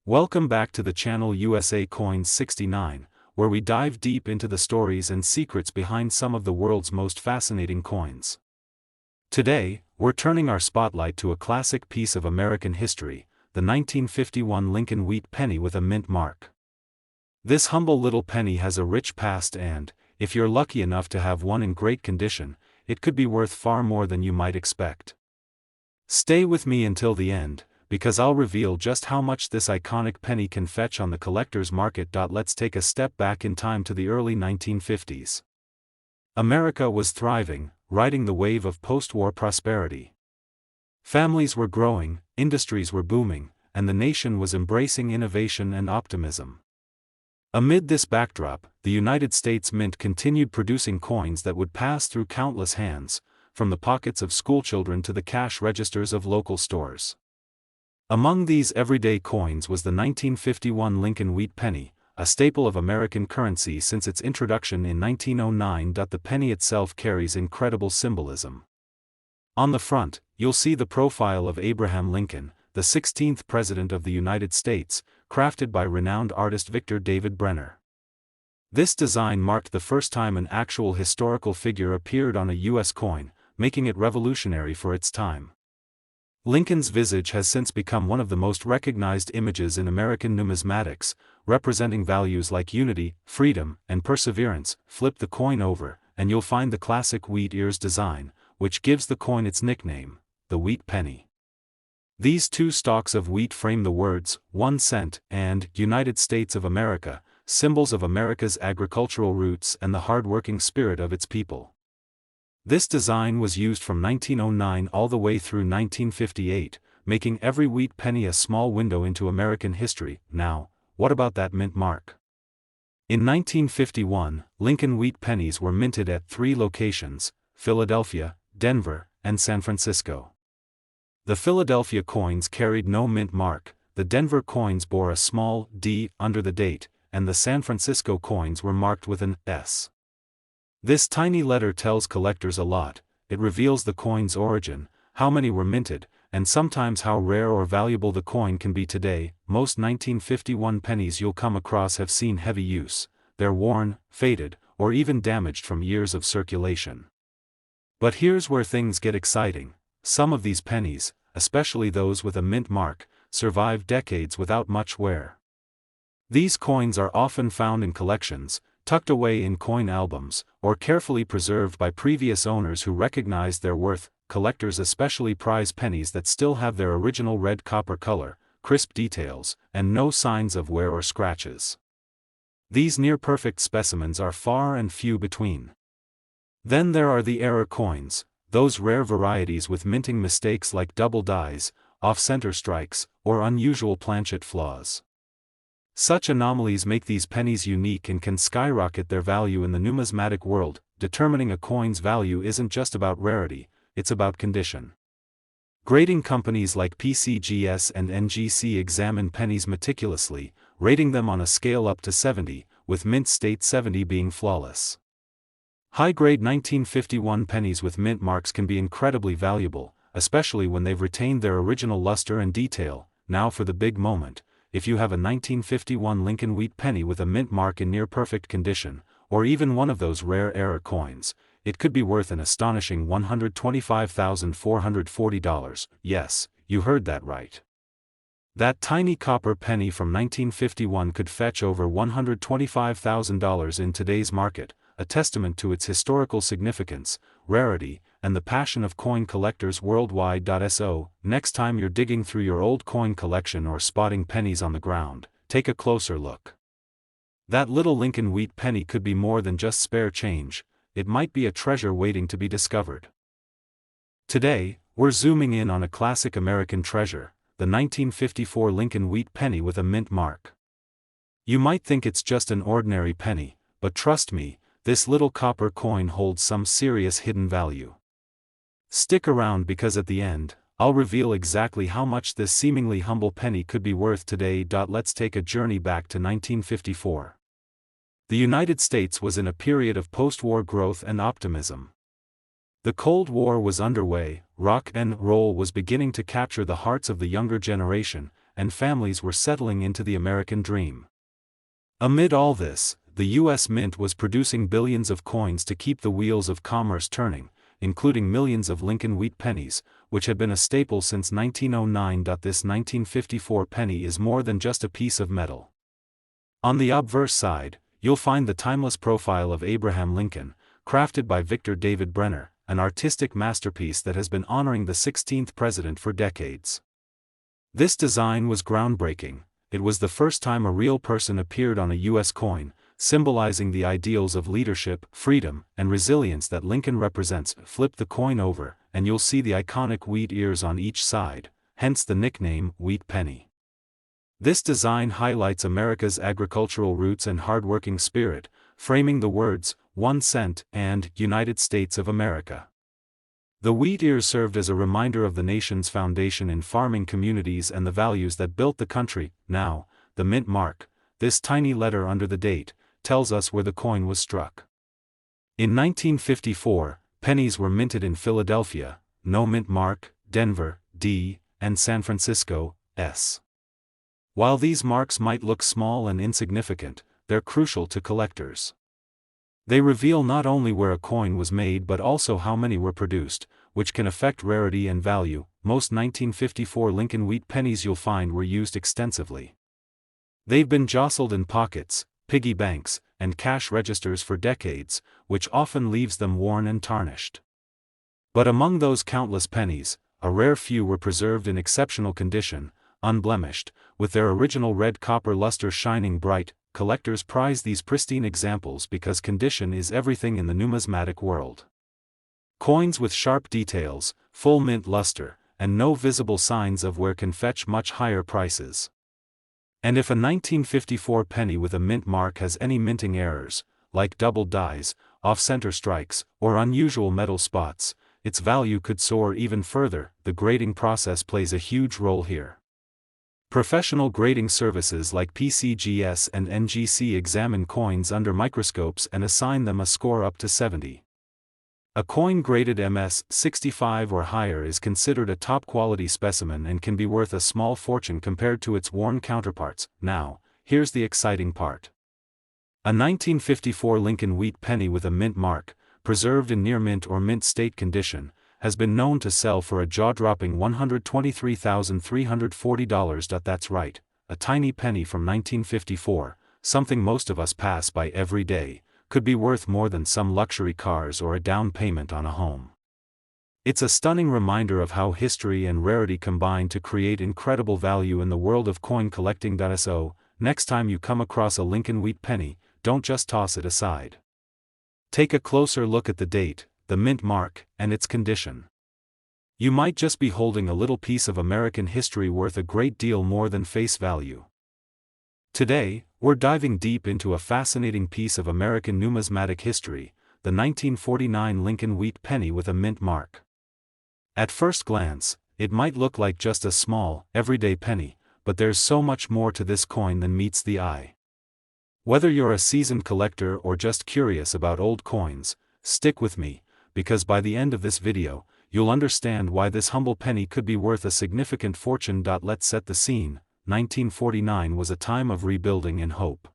Welcome back to the channel USA Coins 69, where we dive deep into the stories and secrets behind some of the world's most fascinating coins. Today, we're turning our spotlight to a classic piece of American history, the 1951 Lincoln Wheat penny with a mint mark. This humble little penny has a rich past and, if you're lucky enough to have one in great condition, it could be worth far more than you might expect. Stay with me until the end, because I'll reveal just how much this iconic penny can fetch on the collector's market. Let's take a step back in time to the early 1950s. America was thriving, riding the wave of post-war prosperity. Families were growing, industries were booming, and the nation was embracing innovation and optimism. Amid this backdrop, the United States Mint continued producing coins that would pass through countless hands, from the pockets of schoolchildren to the cash registers of local stores. Among these everyday coins was the 1951 Lincoln Wheat penny, a staple of American currency since its introduction in 1909. The penny itself carries incredible symbolism. On the front, you'll see the profile of Abraham Lincoln, the 16th President of the United States, crafted by renowned artist Victor David Brenner. This design marked the first time an actual historical figure appeared on a U.S. coin, making it revolutionary for its time. Lincoln's visage has since become one of the most recognized images in American numismatics, representing values like unity, freedom, and perseverance. Flip the coin over, and you'll find the classic wheat ears design, which gives the coin its nickname, the Wheat Penny. These two stalks of wheat frame the words, 1 cent, and United States of America, symbols of America's agricultural roots and the hard-working spirit of its people. This design was used from 1909 all the way through 1958, making every wheat penny a small window into American history. Now, what about that mint mark? In 1951, Lincoln Wheat pennies were minted at 3 locations: Philadelphia, Denver, and San Francisco. The Philadelphia coins carried no mint mark, the Denver coins bore a small D under the date, and the San Francisco coins were marked with an S. This tiny letter tells collectors a lot. It reveals the coin's origin, how many were minted, and sometimes how rare or valuable the coin can be today. Most 1951 pennies you'll come across have seen heavy use. They're worn, faded, or even damaged from years of circulation. But here's where things get exciting. Some of these pennies, especially those with a mint mark, survive decades without much wear. These coins are often found in collections, tucked away in coin albums, or carefully preserved by previous owners who recognized their worth. Collectors especially prize pennies that still have their original red copper color, crisp details, and no signs of wear or scratches. These near-perfect specimens are far and few between. Then there are the error coins, those rare varieties with minting mistakes like double dies, off-center strikes, or unusual planchet flaws. Such anomalies make these pennies unique and can skyrocket their value in the numismatic world. Determining a coin's value isn't just about rarity, it's about condition. Grading companies like PCGS and NGC examine pennies meticulously, rating them on a scale up to 70, with mint state 70 being flawless. High-grade 1951 pennies with mint marks can be incredibly valuable, especially when they've retained their original luster and detail. Now for the big moment. If you have a 1951 Lincoln Wheat penny with a mint mark in near-perfect condition, or even one of those rare error coins, it could be worth an astonishing $125,440. Yes, you heard that right. That tiny copper penny from 1951 could fetch over $125,000 in today's market, a testament to its historical significance, rarity, and the passion of coin collectors worldwide. So, next time you're digging through your old coin collection or spotting pennies on the ground, take a closer look. That little Lincoln Wheat penny could be more than just spare change, it might be a treasure waiting to be discovered. Today, we're zooming in on a classic American treasure, the 1954 Lincoln Wheat penny with a mint mark. You might think it's just an ordinary penny, but trust me, this little copper coin holds some serious hidden value. Stick around because at the end, I'll reveal exactly how much this seemingly humble penny could be worth today. Let's take a journey back to 1954. The United States was in a period of post-war growth and optimism. The Cold War was underway, rock and roll was beginning to capture the hearts of the younger generation, and families were settling into the American dream. Amid all this, the U.S. Mint was producing billions of coins to keep the wheels of commerce turning, including millions of Lincoln wheat pennies, which had been a staple since 1909. This 1954 penny is more than just a piece of metal. On the obverse side, you'll find the timeless profile of Abraham Lincoln, crafted by Victor David Brenner, an artistic masterpiece that has been honoring the 16th president for decades. This design was groundbreaking. It was the first time a real person appeared on a U.S. coin, symbolizing the ideals of leadership, freedom, and resilience that Lincoln represents. Flip the coin over, and you'll see the iconic wheat ears on each side, hence the nickname Wheat Penny. This design highlights America's agricultural roots and hardworking spirit, framing the words, 1 cent, and United States of America. The wheat ears served as a reminder of the nation's foundation in farming communities and the values that built the country. Now, the mint mark, this tiny letter under the date, tells us where the coin was struck. In 1954, pennies were minted in Philadelphia, no mint mark, Denver, D, and San Francisco, S. While these marks might look small and insignificant, they're crucial to collectors. They reveal not only where a coin was made but also how many were produced, which can affect rarity and value. Most 1954 Lincoln wheat pennies you'll find were used extensively. They've been jostled in pockets, piggy banks, and cash registers for decades, which often leaves them worn and tarnished. But among those countless pennies, a rare few were preserved in exceptional condition, unblemished, with their original red copper luster shining bright. Collectors prize these pristine examples because condition is everything in the numismatic world. Coins with sharp details, full mint luster, and no visible signs of wear can fetch much higher prices. And if a 1954 penny with a mint mark has any minting errors, like doubled dies, off-center strikes, or unusual metal spots, its value could soar even further. The grading process plays a huge role here. Professional grading services like PCGS and NGC examine coins under microscopes and assign them a score up to 70. A coin graded MS 65 or higher is considered a top-quality specimen and can be worth a small fortune compared to its worn counterparts. Now, here's the exciting part. A 1954 Lincoln wheat penny with a mint mark, preserved in near mint or mint state condition, has been known to sell for a jaw-dropping $123,340. That's right, a tiny penny from 1954, something most of us pass by every day, could be worth more than some luxury cars or a down payment on a home. It's a stunning reminder of how history and rarity combine to create incredible value in the world of coin collecting. So, next time you come across a Lincoln wheat penny, don't just toss it aside. Take a closer look at the date, the mint mark, and its condition. You might just be holding a little piece of American history worth a great deal more than face value. Today, we're diving deep into a fascinating piece of American numismatic history, the 1949 Lincoln wheat penny with a mint mark. At first glance, it might look like just a small, everyday penny, but there's so much more to this coin than meets the eye. Whether you're a seasoned collector or just curious about old coins, stick with me, because by the end of this video, you'll understand why this humble penny could be worth a significant fortune. Let's set the scene. 1949 was a time of rebuilding and hope.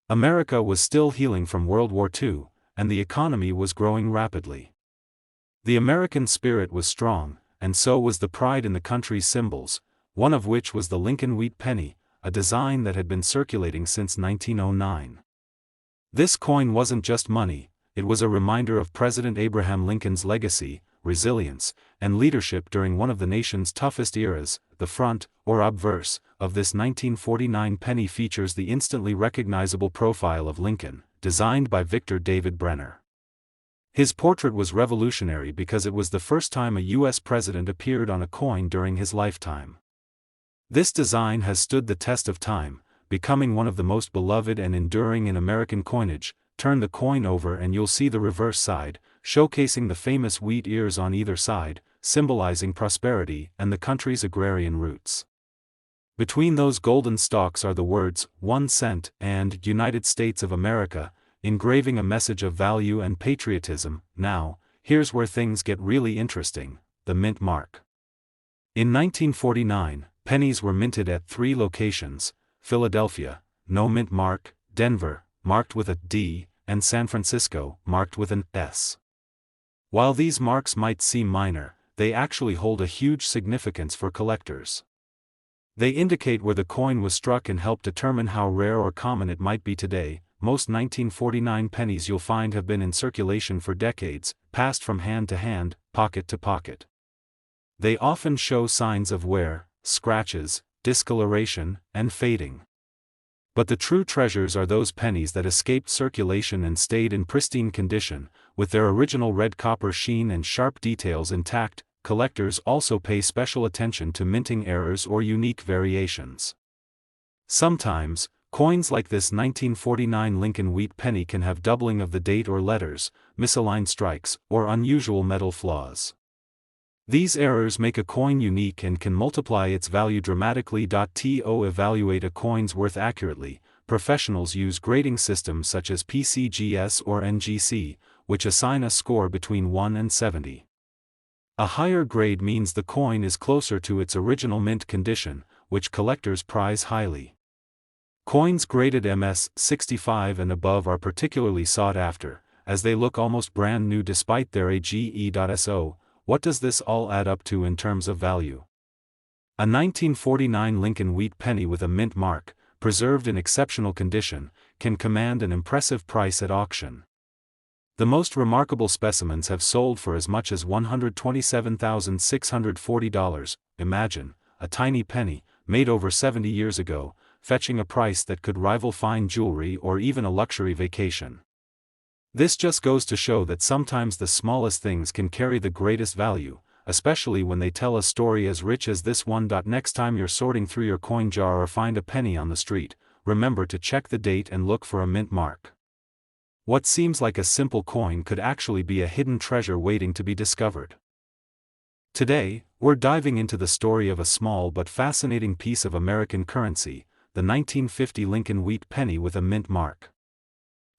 America was still healing from World War II, and the economy was growing rapidly. The American spirit was strong, and so was the pride in the country's symbols, one of which was the Lincoln wheat penny, a design that had been circulating since 1909. This coin wasn't just money. It was a reminder of President Abraham Lincoln's legacy, resilience, and leadership during one of the nation's toughest eras. The front, or obverse, of this 1949 penny features the instantly recognizable profile of Lincoln, designed by Victor David Brenner. His portrait was revolutionary because it was the first time a U.S. president appeared on a coin during his lifetime. This design has stood the test of time, becoming one of the most beloved and enduring in American coinage. Turn the coin over and you'll see the reverse side, showcasing the famous wheat ears on either side, symbolizing prosperity and the country's agrarian roots. Between those golden stalks are the words, 1 cent, and United States of America, engraving a message of value and patriotism. Now, here's where things get really interesting, the mint mark. In 1949, pennies were minted at 3 locations: Philadelphia, no mint mark; Denver, marked with a D; and San Francisco, marked with an S. While these marks might seem minor, they actually hold a huge significance for collectors. They indicate where the coin was struck and help determine how rare or common it might be today. Most 1949 pennies you'll find have been in circulation for decades, passed from hand to hand, pocket to pocket. They often show signs of wear, scratches, discoloration, and fading. But the true treasures are those pennies that escaped circulation and stayed in pristine condition, with their original red copper sheen and sharp details intact. Collectors also pay special attention to minting errors or unique variations. Sometimes, coins like this 1949 Lincoln wheat penny can have doubling of the date or letters, misaligned strikes, or unusual metal flaws. These errors make a coin unique and can multiply its value dramatically. To evaluate a coin's worth accurately, professionals use grading systems such as PCGS or NGC, which assign a score between 1 and 70. A higher grade means the coin is closer to its original mint condition, which collectors prize highly. Coins graded MS 65 and above are particularly sought after, as they look almost brand new despite their AGE.SO. What does this all add up to in terms of value? A 1949 Lincoln wheat penny with a mint mark, preserved in exceptional condition, can command an impressive price at auction. The most remarkable specimens have sold for as much as $127,640. Imagine, a tiny penny, made over 70 years ago, fetching a price that could rival fine jewelry or even a luxury vacation. This just goes to show that sometimes the smallest things can carry the greatest value, especially when they tell a story as rich as this one. Next time you're sorting through your coin jar or find a penny on the street, remember to check the date and look for a mint mark. What seems like a simple coin could actually be a hidden treasure waiting to be discovered. Today, we're diving into the story of a small but fascinating piece of American currency, the 1950 Lincoln wheat penny with a mint mark.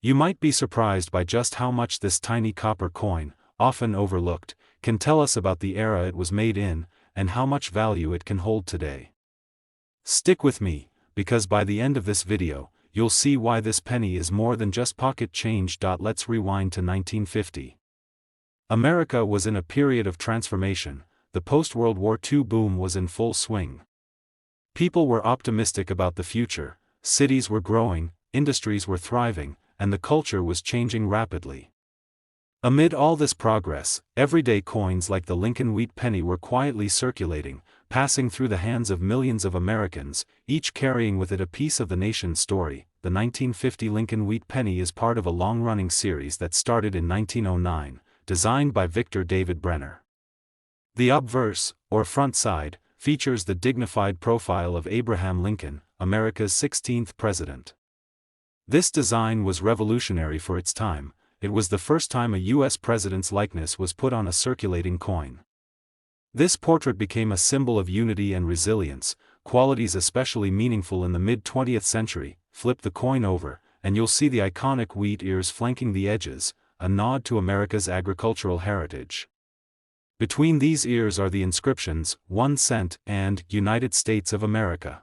You might be surprised by just how much this tiny copper coin, often overlooked, can tell us about the era it was made in, and how much value it can hold today. Stick with me, because by the end of this video, you'll see why this penny is more than just pocket change. Let's rewind to 1950. America was in a period of transformation. The post-World War II boom was in full swing. People were optimistic about the future, cities were growing, industries were thriving, and the culture was changing rapidly. Amid all this progress, everyday coins like the Lincoln wheat penny were quietly circulating, passing through the hands of millions of Americans, each carrying with it a piece of the nation's story. The 1950 Lincoln wheat penny is part of a long-running series that started in 1909, designed by Victor David Brenner. The obverse, or front side, features the dignified profile of Abraham Lincoln, America's 16th president. This design was revolutionary for its time. It was the first time a U.S. president's likeness was put on a circulating coin. This portrait became a symbol of unity and resilience, qualities especially meaningful in the mid-20th century. Flip the coin over, and you'll see the iconic wheat ears flanking the edges, a nod to America's agricultural heritage. Between these ears are the inscriptions, 1 cent, and United States of America.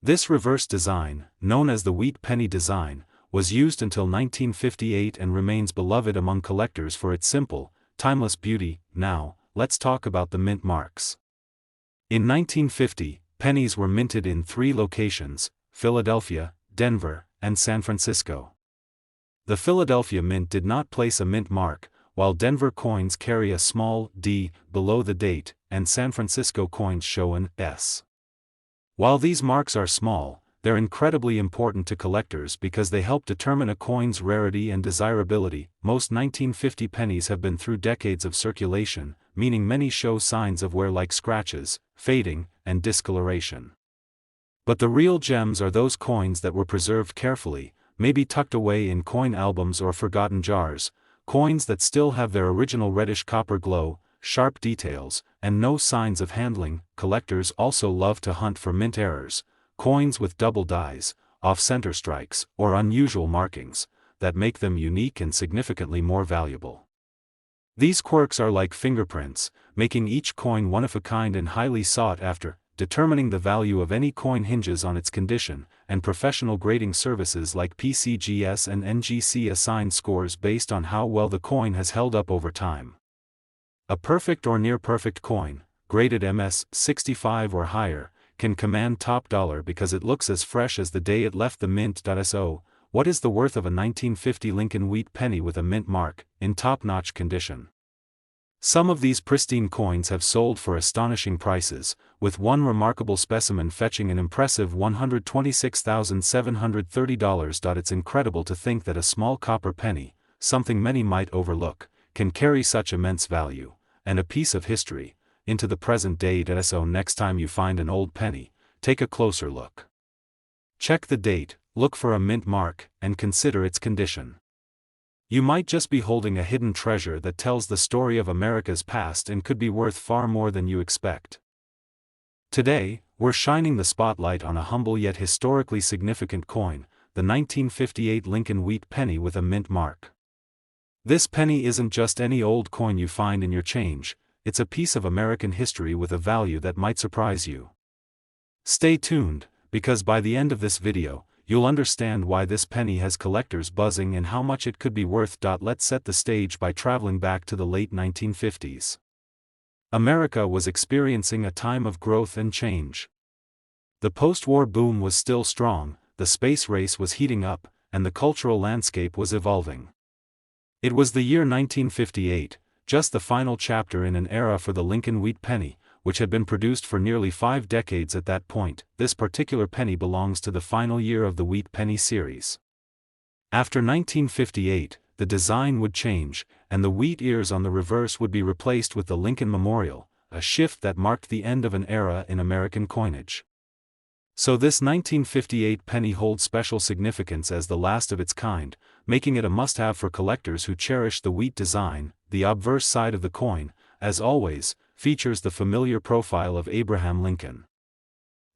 This reverse design, known as the wheat penny design, was used until 1958 and remains beloved among collectors for its simple, timeless beauty. Now, let's talk about the mint marks. In 1950, pennies were minted in 3 locations: Philadelphia, Denver, and San Francisco. The Philadelphia mint did not place a mint mark, while Denver coins carry a small D below the date, and San Francisco coins show an S. While these marks are small, they're incredibly important to collectors because they help determine a coin's rarity and desirability. Most 1950 pennies have been through decades of circulation, meaning many show signs of wear like scratches, fading, and discoloration. But the real gems are those coins that were preserved carefully, maybe tucked away in coin albums or forgotten jars, coins that still have their original reddish copper glow, sharp details, and no signs of handling. Collectors also love to hunt for mint errors, coins with double dies, off-center strikes, or unusual markings, that make them unique and significantly more valuable. These quirks are like fingerprints, making each coin one of a kind and highly sought after. determining the value of any coin hinges on its condition, and professional grading services like PCGS and NGC assign scores based on how well the coin has held up over time. A perfect or near-perfect coin, graded MS 65 or higher, can command top dollar because it looks as fresh as the day it left the mint. So, what is the worth of a 1950 Lincoln wheat penny with a mint mark, in top-notch condition? Some of these pristine coins have sold for astonishing prices, with one remarkable specimen fetching an impressive $126,730. It's incredible to think that a small copper penny, something many might overlook, can carry such immense value, and a piece of history, into the present day. So next time you find an old penny, take a closer look. Check the date, look for a mint mark, and consider its condition. You might just be holding a hidden treasure that tells the story of America's past and could be worth far more than you expect. Today, we're shining the spotlight on a humble yet historically significant coin, the 1958 Lincoln wheat penny with a mint mark. This penny isn't just any old coin you find in your change, it's a piece of American history with a value that might surprise you. Stay tuned, because by the end of this video, you'll understand why this penny has collectors buzzing and how much it could be worth. Let's set the stage by traveling back to the late 1950s. America was experiencing a time of growth and change. The post-war boom was still strong, the space race was heating up, and the cultural landscape was evolving. It was the year 1958, just the final chapter in an era for the Lincoln wheat penny, which had been produced for nearly 5 decades at that point. This particular penny belongs to the final year of the wheat penny series. After 1958, the design would change, and the wheat ears on the reverse would be replaced with the Lincoln Memorial, a shift that marked the end of an era in American coinage. So this 1958 penny holds special significance as the last of its kind, making it a must-have for collectors who cherish the wheat design. The obverse side of the coin, as always, features the familiar profile of Abraham Lincoln.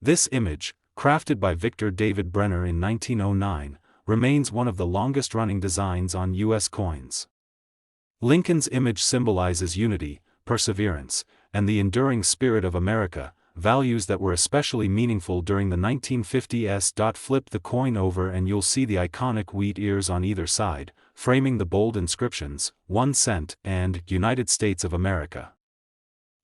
This image, crafted by Victor David Brenner in 1909, remains one of the longest-running designs on U.S. coins. Lincoln's image symbolizes unity, perseverance, and the enduring spirit of America, values that were especially meaningful during the 1950s. Flip the coin over and you'll see the iconic wheat ears on either side, framing the bold inscriptions, 1 cent and United States of America.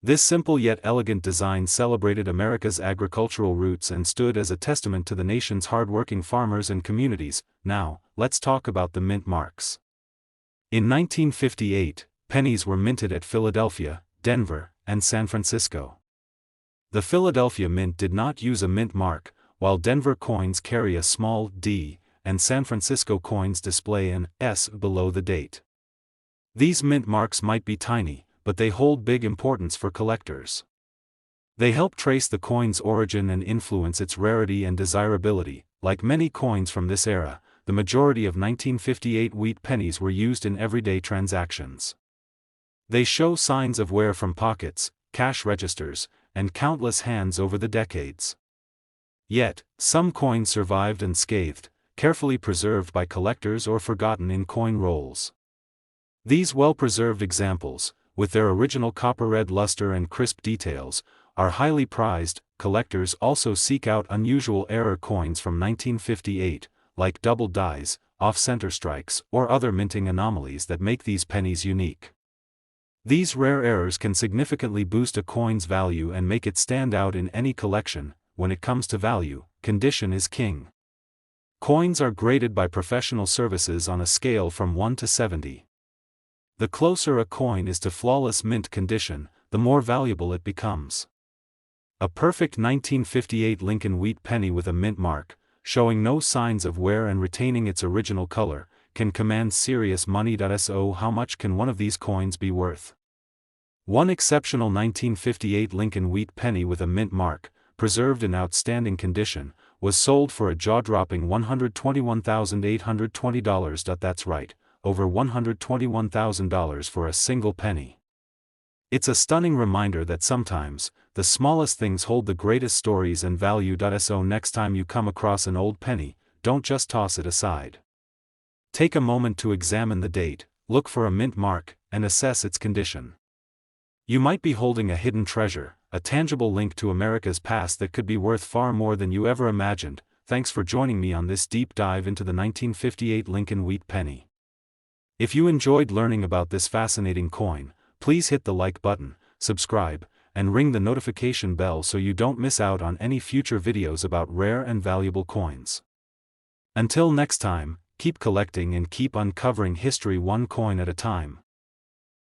This simple yet elegant design celebrated America's agricultural roots and stood as a testament to the nation's hard-working farmers and communities. Now, let's talk about the mint marks. In 1958, pennies were minted at Philadelphia, Denver, and San Francisco. The Philadelphia Mint did not use a mint mark, while Denver coins carry a small D, and San Francisco coins display an S below the date. These mint marks might be tiny, but they hold big importance for collectors. They help trace the coin's origin and influence its rarity and desirability. Like many coins from this era, the majority of 1958 wheat pennies were used in everyday transactions. They show signs of wear from pockets, cash registers, and countless hands over the decades. Yet, some coins survived unscathed, carefully preserved by collectors or forgotten in coin rolls. These well-preserved examples, with their original copper-red luster and crisp details, are highly prized. Collectors also seek out unusual error coins from 1958, like double dies, off-center strikes, or other minting anomalies that make these pennies unique. These rare errors can significantly boost a coin's value and make it stand out in any collection. When it comes to value, condition is king. Coins are graded by professional services on a scale from 1 to 70. The closer a coin is to flawless mint condition, the more valuable it becomes. A perfect 1958 Lincoln wheat penny with a mint mark, showing no signs of wear and retaining its original color, can command serious money. So how much can one of these coins be worth? One exceptional 1958 Lincoln wheat penny with a mint mark, preserved in outstanding condition, was sold for a jaw-dropping $121,820. That's right, over $121,000 for a single penny. It's a stunning reminder that sometimes, the smallest things hold the greatest stories and value. So next time you come across an old penny, don't just toss it aside. Take a moment to examine the date, look for a mint mark, and assess its condition. You might be holding a hidden treasure, a tangible link to America's past that could be worth far more than you ever imagined. Thanks for joining me on this deep dive into the 1958 Lincoln wheat penny. If you enjoyed learning about this fascinating coin, please hit the like button, subscribe, and ring the notification bell so you don't miss out on any future videos about rare and valuable coins. Until next time, keep collecting and keep uncovering history one coin at a time.